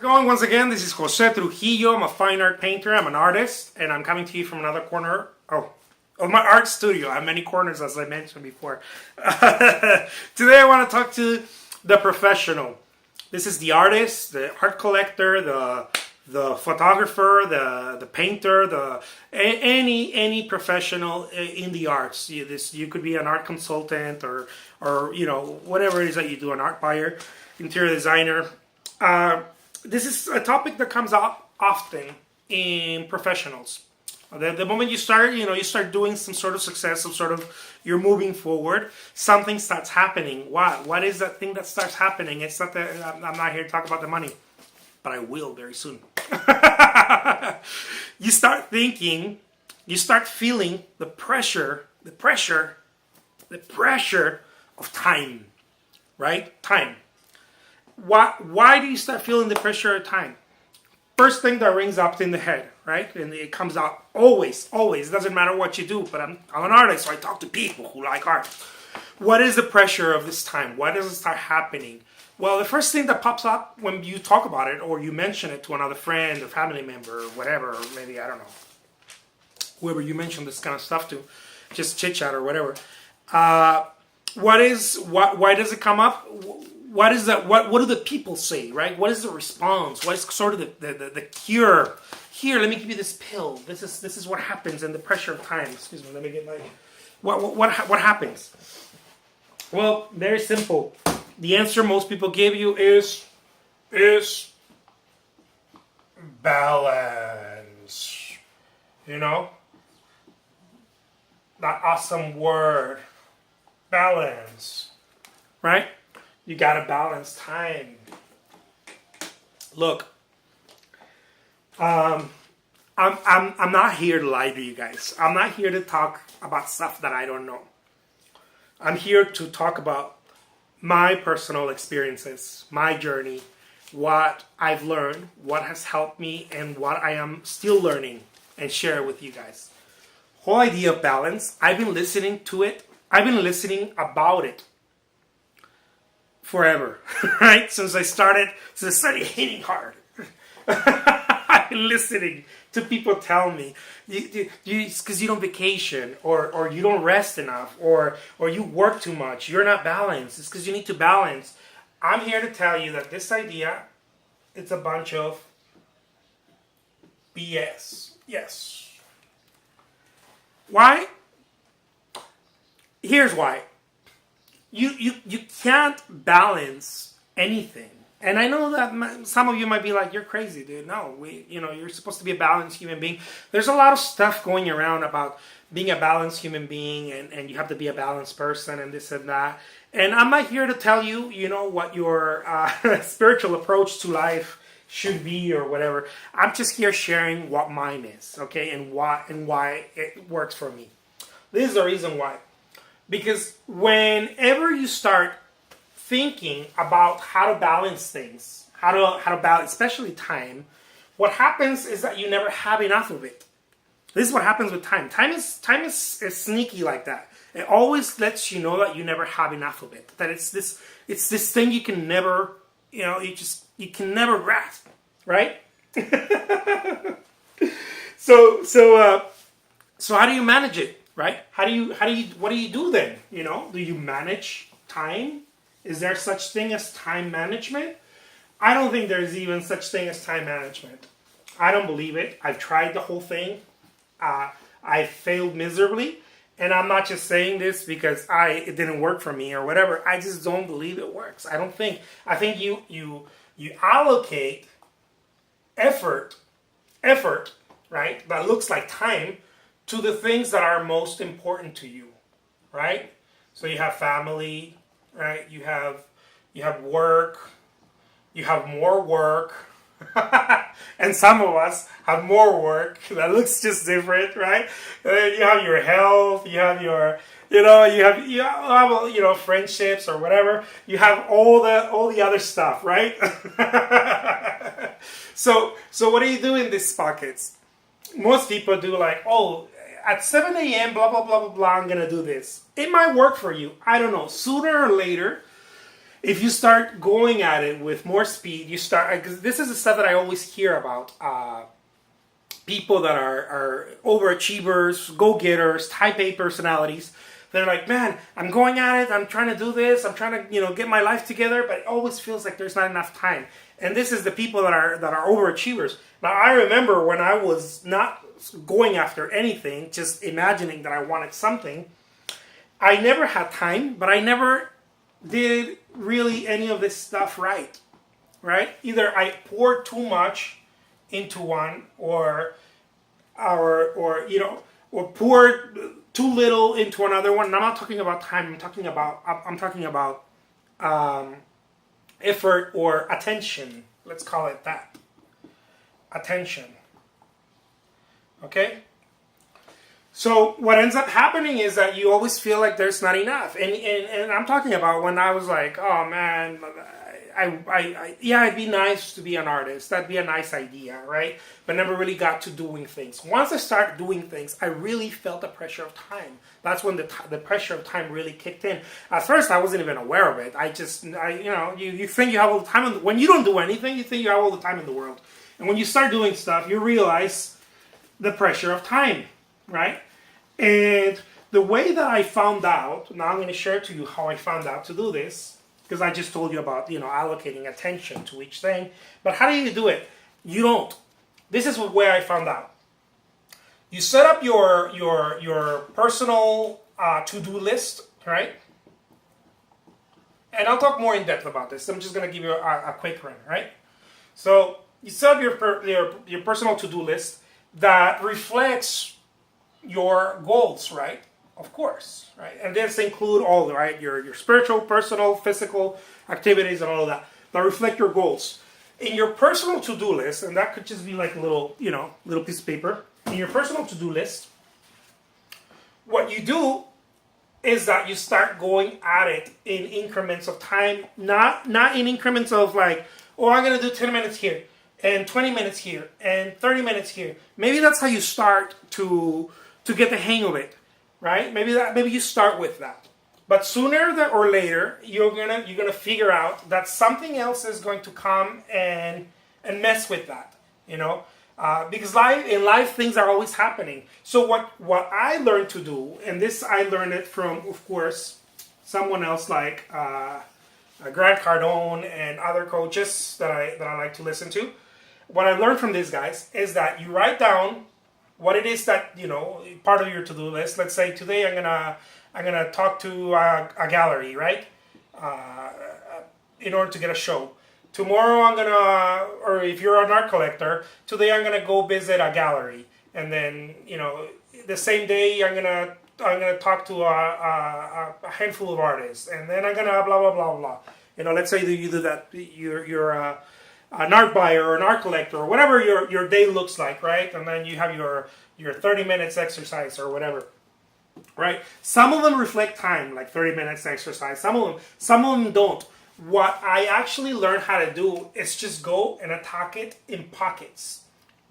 Going once again, this is Jose Trujillo. I'm a fine art painter. I'm an artist, and I'm coming to you from another corner of my art studio. I have many corners, as I mentioned before. Today, I want to talk to the professional. This is the artist, the art collector, the photographer, the painter, any professional in the arts. You could be an art consultant or whatever it is that you do, an art buyer, interior designer. This is a topic that comes up often in professionals. The moment you start, you start doing some sort of success, you're moving forward, something starts happening. What is that thing that starts happening? It's not that I'm not here to talk about the money, but I will very soon. You start thinking, you start feeling the pressure of time, right? Time. Why do you start feeling the pressure of time? First thing that rings up in the head, right? And it comes out always. It doesn't matter what you do, but I'm an artist, so I talk to people who like art. What is the pressure of this time? Why does it start happening? Well, the first thing that pops up when you talk about it or you mention it to another friend or family member or whatever, or maybe, I don't know, whoever you mention this kind of stuff to, just chit chat or whatever. Why does it come up? What is that? What do the people say, right? What is the response? What is sort of the cure? Here, let me give you this pill. This is what happens in the pressure of time. Excuse me. Let me get my. What happens? Well, very simple. The answer most people give you is balance. That awesome word, balance, right? You gotta balance time. Look, I'm not here to lie to you guys. I'm not here to talk about stuff that I don't know. I'm here to talk about my personal experiences, my journey, what I've learned, what has helped me, and what I am still learning, and share it with you guys. Whole idea of balance, I've been listening to it. I've been listening about it forever, right? Since I started hitting hard. I've been listening to people tell me, it's because you don't vacation, or you don't rest enough, or you work too much, you're not balanced. It's because you need to balance. I'm here to tell you that this idea, it's a bunch of BS. Yes. Why? Here's why. You can't balance anything. And I know that some of you might be like, you're crazy, dude. No, you're supposed to be a balanced human being. There's a lot of stuff going around about being a balanced human being, and you have to be a balanced person and this and that. And I'm not here to tell you, what your spiritual approach to life should be or whatever. I'm just here sharing what mine is, okay, and why it works for me. This is the reason why. Because whenever you start thinking about how to balance things, how to balance, especially time, what happens is that you never have enough of it. This is what happens with time. Time is sneaky like that. It always lets you know that you never have enough of it. That it's this thing you can never, you can never grasp, right? So how do you manage it? Right? What do you do then? Do you manage time? Is there such thing as time management? I don't think there's even such thing as time management. I don't believe it. I've tried the whole thing. I failed miserably. And I'm not just saying this because it didn't work for me or whatever. I just don't believe it works. I think you allocate effort, right? That looks like time, to the things that are most important to you, right? So you have family, right? You have work, you have more work, and some of us have more work that looks just different, right? You have your health, you have your, you have friendships or whatever. You have all the other stuff, right? So what do you do in these pockets? Most people do like, at 7 a.m., blah, blah, blah, blah, blah, I'm going to do this. It might work for you. I don't know. Sooner or later, if you start going at it with more speed, you start, because this is the stuff that I always hear about people that are overachievers, go-getters, type A personalities. They're like, man, I'm going at it, I'm trying to do this, I'm trying to, get my life together, but it always feels like there's not enough time. And this is the people that are overachievers. Now, I remember when I was not going after anything, just imagining that I wanted something, I never had time, but I never did really any of this stuff right? Either I poured too much into one, or poured too little into another one. And I'm not talking about time. I'm talking about effort or attention. Let's call it that. Attention. Okay. So what ends up happening is that you always feel like there's not enough, and I'm talking about when I was like, oh man, it'd be nice to be an artist. That'd be a nice idea, right? But never really got to doing things. Once I started doing things, I really felt the pressure of time. That's when the pressure of time really kicked in. At first, I wasn't even aware of it. You think you have all the time. When you don't do anything, you think you have all the time in the world. And when you start doing stuff, you realize the pressure of time, right? And the way that I found out, now I'm going to share to you how I found out to do this, because I just told you about, allocating attention to each thing. But how do you do it? You don't. This is where I found out. You set up your personal to-do list, right? And I'll talk more in depth about this. I'm just going to give you a quick run, right? So you set up your personal to-do list that reflects your goals, right? Of course, right? And this include all, right? Your spiritual, personal, physical activities and all of that reflect your goals. In your personal to-do list, and that could just be like a little piece of paper. In your personal to-do list, what you do is that you start going at it in increments of time, not in increments of like, oh, I'm going to do 10 minutes here, and 20 minutes here, and 30 minutes here. Maybe that's how you start to get the hang of it, right? Maybe you start with that. But sooner or later, you're gonna figure out that something else is going to come and mess with that, because in life things are always happening. So what I learned to do, and this I learned it from, of course, someone else like Grant Cardone and other coaches that I like to listen to. What I learned from these guys is that you write down what it is that, part of your to-do list. Let's say today I'm gonna talk to a gallery, right? In order to get a show. Tomorrow or if you're an art collector, today I'm gonna go visit a gallery, and then the same day I'm gonna talk to a handful of artists, and then I'm gonna blah blah blah blah. Let's say that you do that. You're an art buyer or an art collector or whatever your day looks like, right? And then you have your 30 minutes exercise or whatever, right? Some of them reflect time, like 30 minutes exercise. Some of them don't. What I actually learned how to do is just go and attack it in pockets.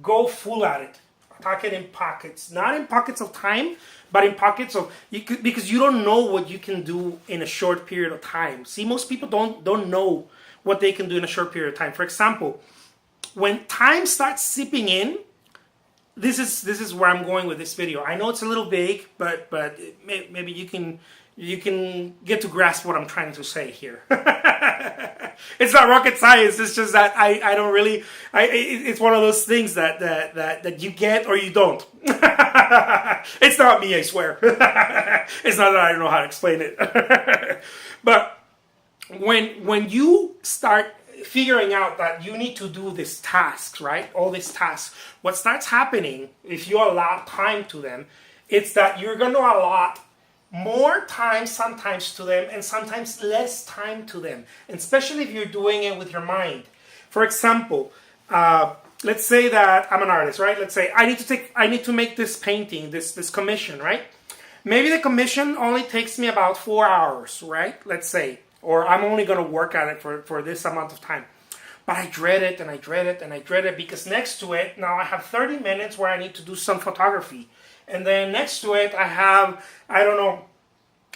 Go full at it. Attack it in pockets. Not in pockets of time, but in pockets of because you don't know what you can do in a short period of time. See, most people don't know what they can do in a short period of time. For example, when time starts seeping in, this is where I'm going with this video. I know it's a little vague, but maybe you can get to grasp what I'm trying to say here. It's not rocket science. It's just that I don't really. It's one of those things that you get or you don't. It's not me, I swear. It's not that I don't know how to explain it. But when you start figuring out that you need to do these tasks, right? All these tasks. What starts happening, if you allow time to them, it's that you're going to allot more time sometimes to them and sometimes less time to them. And especially if you're doing it with your mind. For example, let's say that I'm an artist, right? Let's say I need to make this painting, this commission, right? Maybe the commission only takes me about 4 hours, right? Let's say. Or I'm only going to work at it for this amount of time. But I dread it and I dread it and I dread it because next to it, now I have 30 minutes where I need to do some photography. And then next to it, I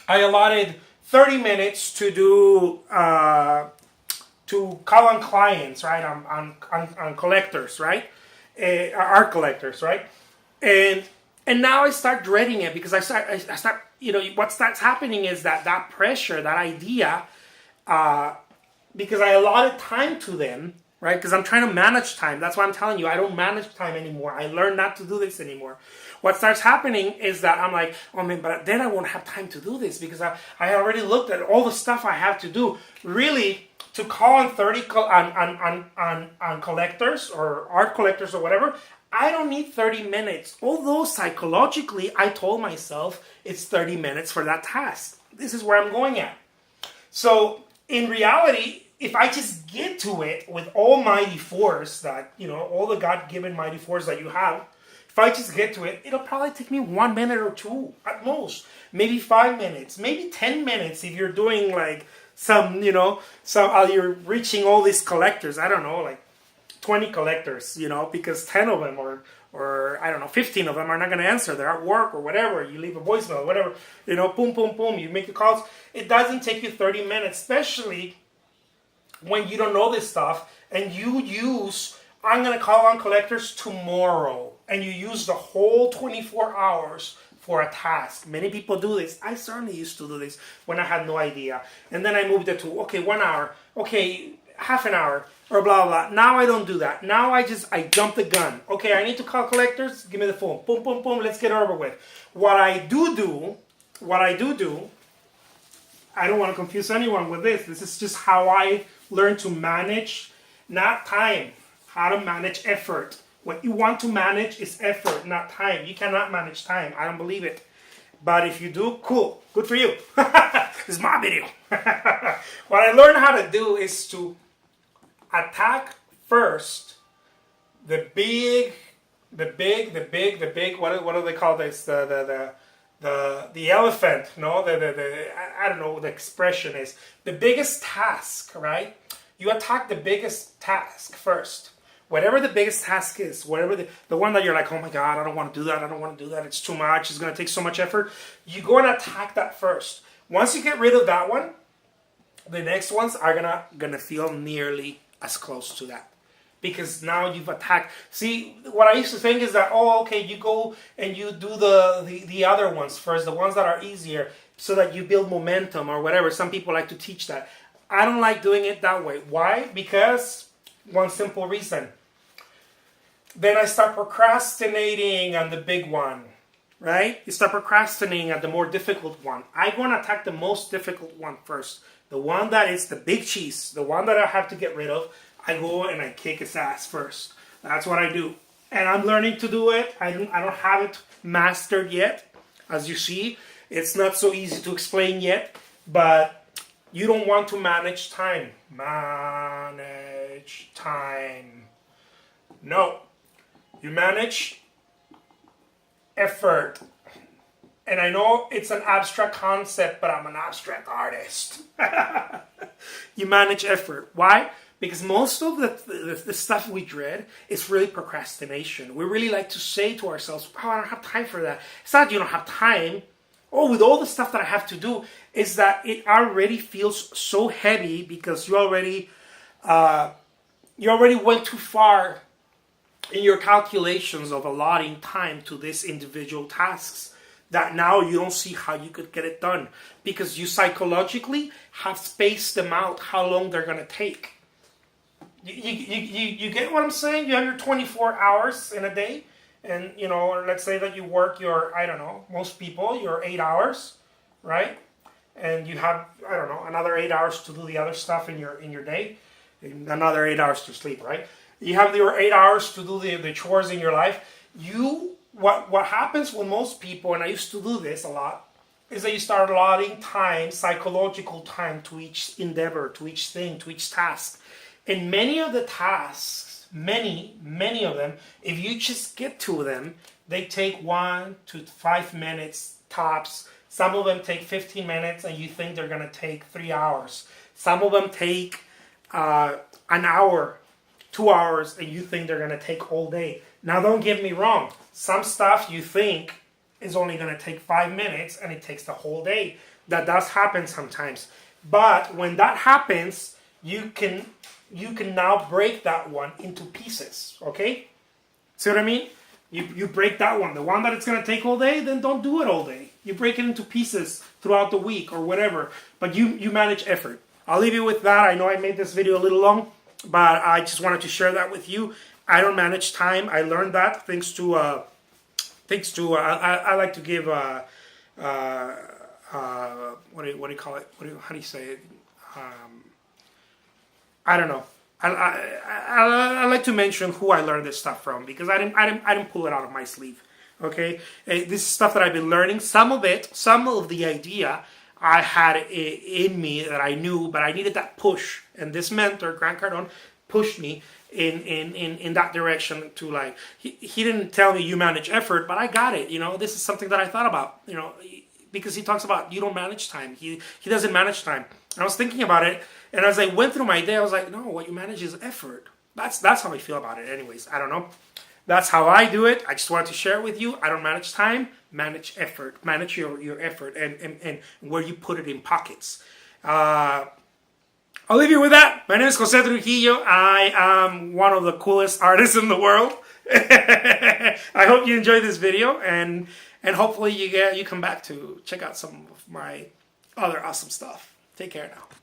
allotted 30 minutes to do to call on clients, right? On collectors, right? Art collectors, right? And now I start dreading it because I start what starts happening is that pressure, that idea, because I allotted time to them, right? Because I'm trying to manage time. That's why I'm telling you, I don't manage time anymore. I learned not to do this anymore. What starts happening is that I'm like, oh man, but then I won't have time to do this because I already looked at all the stuff I have to do. Really, to call on 30 on collectors or art collectors or whatever, I don't need 30 minutes. Although psychologically, I told myself it's 30 minutes for that task. This is where I'm going at. So in reality, if I just get to it with almighty force, that, all the God-given mighty force that you have, if I just get to it, it'll probably take me 1 minute or two at most. Maybe 5 minutes, maybe 10 minutes if you're doing like you're reaching all these collectors. I don't know, like 20 collectors, because 10 of them or I don't know, 15 of them are not going to answer. They're at work or whatever. You leave a voicemail, whatever, boom, boom, boom. You make the calls. It doesn't take you 30 minutes, especially when you don't know this stuff and you use, I'm going to call on collectors tomorrow, and you use the whole 24 hours for a task. Many people do this. I certainly used to do this when I had no idea. And then I moved it to, okay, 1 hour, okay, half an hour, or blah, blah, blah. Now I don't do that. Now I jump the gun. Okay, I need to call collectors. Give me the phone. Boom, boom, boom. Let's get it over with. What I do, I don't want to confuse anyone with this. This is just how I learned to manage, not time, how to manage effort. What you want to manage is effort, not time. You cannot manage time. I don't believe it. But if you do, cool. Good for you. This is my video. What I learned how to do is to attack first the big, what do they call this? The elephant, no? I don't know what the expression is. The biggest task, right? You attack the biggest task first. Whatever the biggest task is, whatever the one that you're like, oh my God, I don't want to do that, it's too much, it's going to take so much effort, you go and attack that first. Once you get rid of that one, the next ones are gonna feel nearly as close to that. Because now you've attacked. See, what I used to think is that, you go and you do the other ones first, the ones that are easier, so that you build momentum or whatever. Some people like to teach that. I don't like doing it that way. Why? Because one simple reason. Then I start procrastinating on the big one, right? You start procrastinating at the more difficult one. I want to attack the most difficult one first. The one that is the big cheese, the one that I have to get rid of. I go and I kick its ass first. That's what I do. And I'm learning to do it. I don't have it mastered yet. As you see, it's not so easy to explain yet. But you don't want to manage time. Manage time. No. You manage effort. And I know it's an abstract concept, but I'm an abstract artist. You manage effort. Why? Because most of the stuff we dread is really procrastination. We really like to say to ourselves, oh, I don't have time for that. It's not that you don't have time. Oh, with all the stuff that I have to do, is that it already feels so heavy because you already went too far in your calculations of allotting time to these individual tasks, that now you don't see how you could get it done because you psychologically have spaced them out how long they're going to take. You get what I'm saying? You have your 24 hours in a day, and let's say that you work your, I don't know, most people, your 8 hours, right? And you have, I don't know, another 8 hours to do the other stuff in your day, and another 8 hours to sleep, right? You have your 8 hours to do the chores in your life. What happens with most people, and I used to do this a lot, is that you start allotting time, psychological time, to each endeavor, to each thing, to each task. And many of the tasks, many of them, if you just get to them, they take 1 to 5 minutes tops. Some of them take 15 minutes, and you think they're going to take 3 hours. Some of them take an hour, 2 hours, and you think they're going to take all day. Now, don't get me wrong. Some stuff you think is only going to take 5 minutes, and it takes the whole day. That does happen sometimes. But when that happens, you can now break that one into pieces. Okay? See what I mean? You break that one. The one that it's going to take all day, then don't do it all day. You break it into pieces throughout the week or whatever. But you manage effort. I'll leave you with that. I know I made this video a little long, but I just wanted to share that with you. I don't manage time. I learned that thanks to I like to give what do you call it? How do you say it? I don't know. I like to mention who I learned this stuff from, because I didn't pull it out of my sleeve. Okay, this is stuff that I've been learning. Some of the idea I had in me that I knew, but I needed that push. And this mentor, Grant Cardone, pushed me in that direction to, like, he didn't tell me you manage effort, but I got it. This is something that I thought about. Because he talks about you don't manage time. He doesn't manage time. I was thinking about it, and as I went through my day, I was like, no, what you manage is effort. That's how I feel about it. Anyways, I don't know. That's how I do it. I just wanted to share it with you. I don't manage time. Manage effort. Manage your effort and where you put it in pockets. I'll leave you with that. My name is Jose Trujillo. I am one of the coolest artists in the world. I hope you enjoyed this video, and hopefully you come back to check out some of my other awesome stuff. Take care now.